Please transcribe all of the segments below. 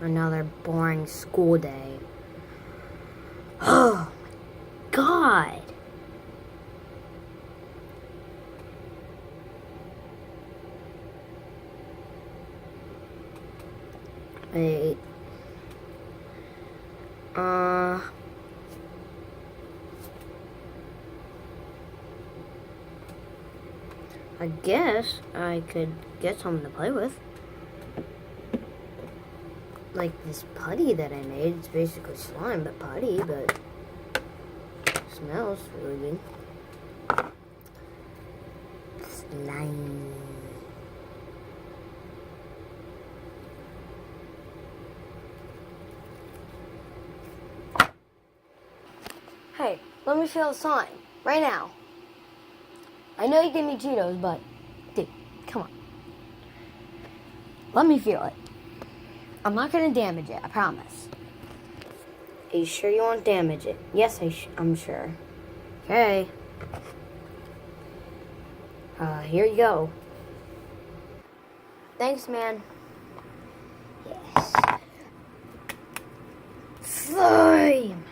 Another boring school day. Oh, God. Wait. I guess I could get something to play with. Like this putty that I made. It's basically slime, but putty, but it smells really good. Slime. Hey, let me feel the slime. Right now. I know you gave me Cheetos, but dude, come on. Let me feel it. I'm not gonna damage it, I promise. Are you sure you won't damage it? Yes, I'm sure. Okay. Here you go. Thanks, man. Yes. Slime!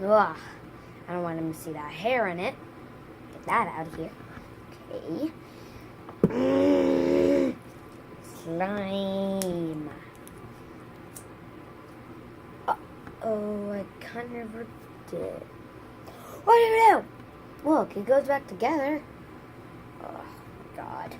Ugh. I don't want him to see that hair in it. Get that out of here. Okay. Slime. Uh-oh, I kind of ripped it. What do you do? Look, it goes back together. Oh, God.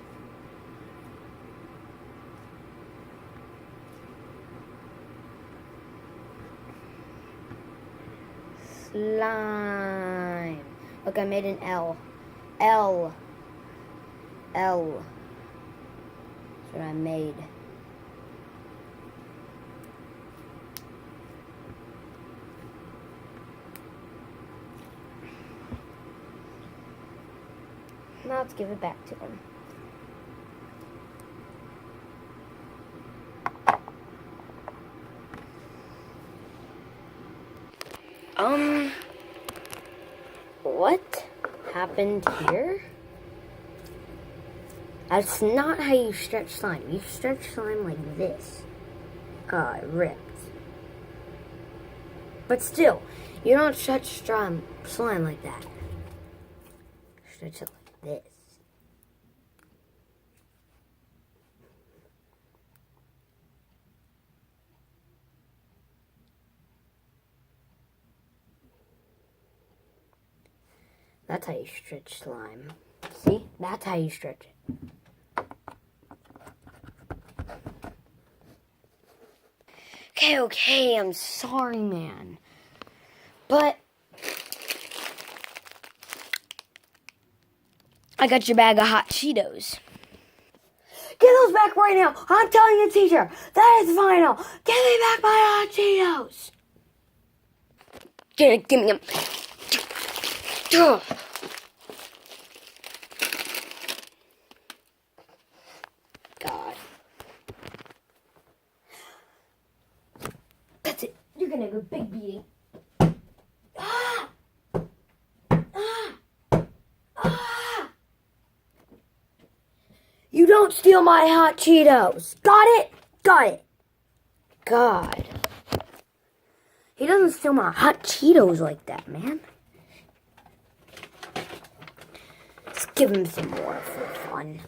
Slime. Look, I made an L. L. L. That's what I made. Now let's give it back to him. What happened here? That's not how you stretch slime. You stretch slime like this. It ripped. But still, you don't stretch slime like that. Stretch it like this. That's how you stretch slime. See? That's how you stretch it. Okay, I'm sorry, man. But I got your bag of hot Cheetos. Get those back right now. I'm telling you, teacher. That is final. Give me back my hot Cheetos. Give me them. God. That's it. You're gonna go big beating. Ah! Ah! Ah! You don't steal my hot Cheetos. Got it? Got it. God. He doesn't steal my hot Cheetos like that, man. Let's give him some more for fun.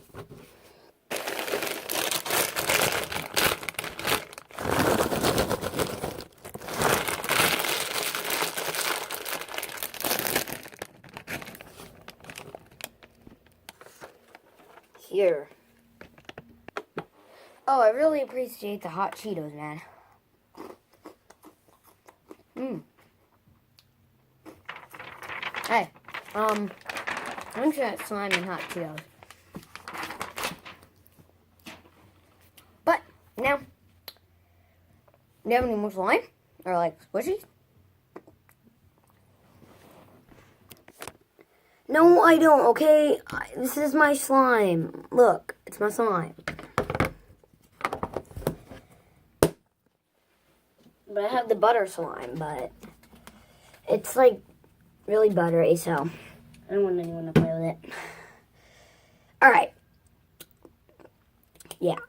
Here. Oh, I really appreciate the hot Cheetos, man. Hey, I'm gonna slime and hot Cheetos. But now, do you have any more slime? Or like squishies? No, I don't, okay? This is my slime. Look, it's my slime. But I have the butter slime, but it's like really buttery, so I don't want anyone to play with it. Alright. Yeah.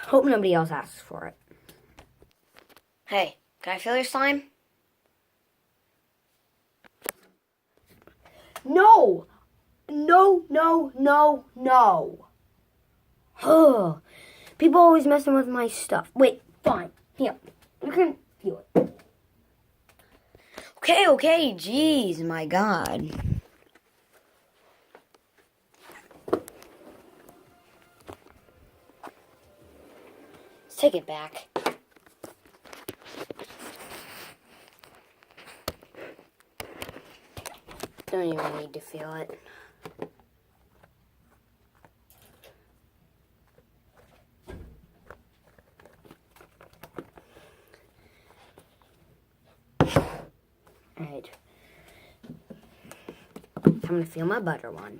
Hope nobody else asks for it. Hey, can I feel your slime? No! No, no, no, no. Ugh. People always messing with my stuff. Wait, fine. Here, you can feel it. Okay, jeez, my God. Let's take it back. Don't even need to feel it. Alright. I'm gonna feel my butter one.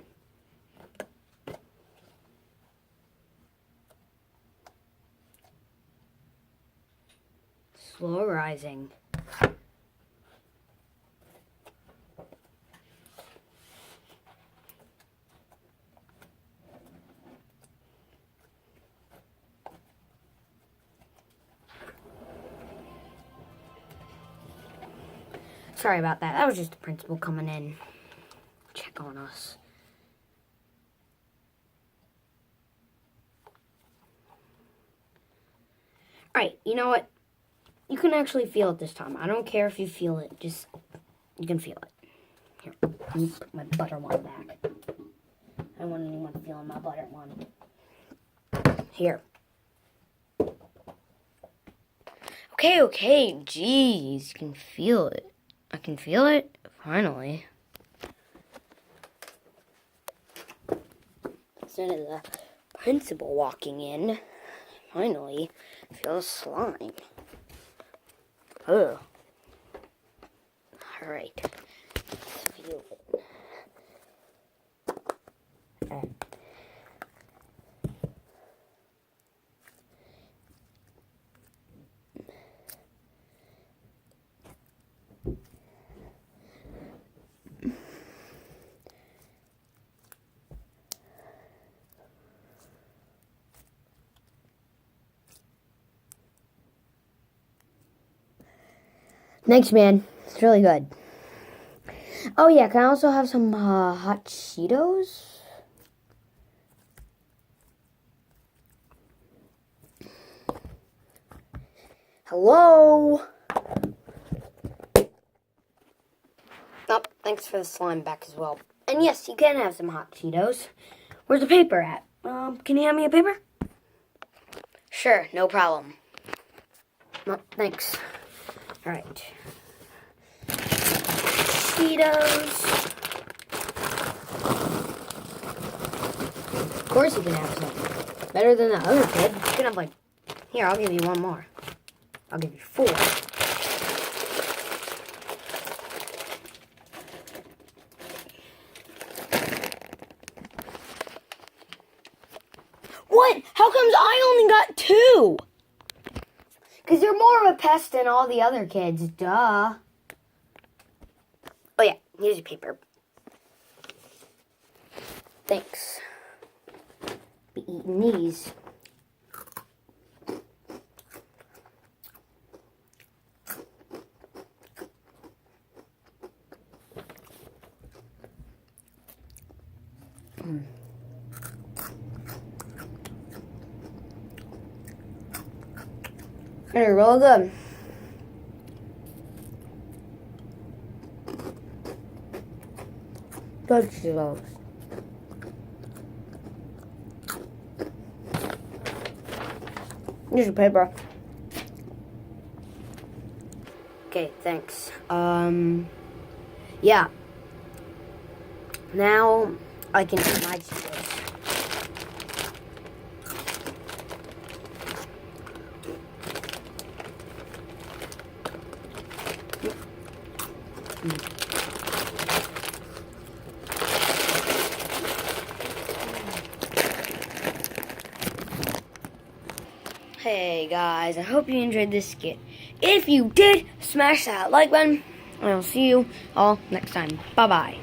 Slow rising. Sorry about that. That was just the principal coming in. Check on us. Alright, you know what? You can actually feel it this time. I don't care if you feel it. Just, you can feel it. Here, let me put my butter one back. I don't want anyone feeling my butter one. Here. Okay, jeez. You can feel it. I can feel it, finally. Instead of the principal walking in, finally, I feel the slime. Oh. Alright. Let's feel it. Thanks, man. It's really good. Oh, yeah. Can I also have some hot Cheetos? Hello? Oh, thanks for the slime back as well. And yes, you can have some hot Cheetos. Where's the paper at? Can you hand me a paper? Sure, no problem. No, thanks. Alright. Cheetos. Of course you can have some. Better than the other kid. You can have like... Here, I'll give you one more. I'll give you 4. What? How comes I only got 2? Because you're more of a pest than all the other kids. Duh. Oh, yeah. Here's your paper. Thanks. Be eating these. They're real good. Good Cheetos. Here's your paper. Okay, thanks. Yeah. Now I can eat my Cheetos. Hey guys, I hope you enjoyed this skit. If you did, smash that like button, and I'll see you all next time. Bye-bye.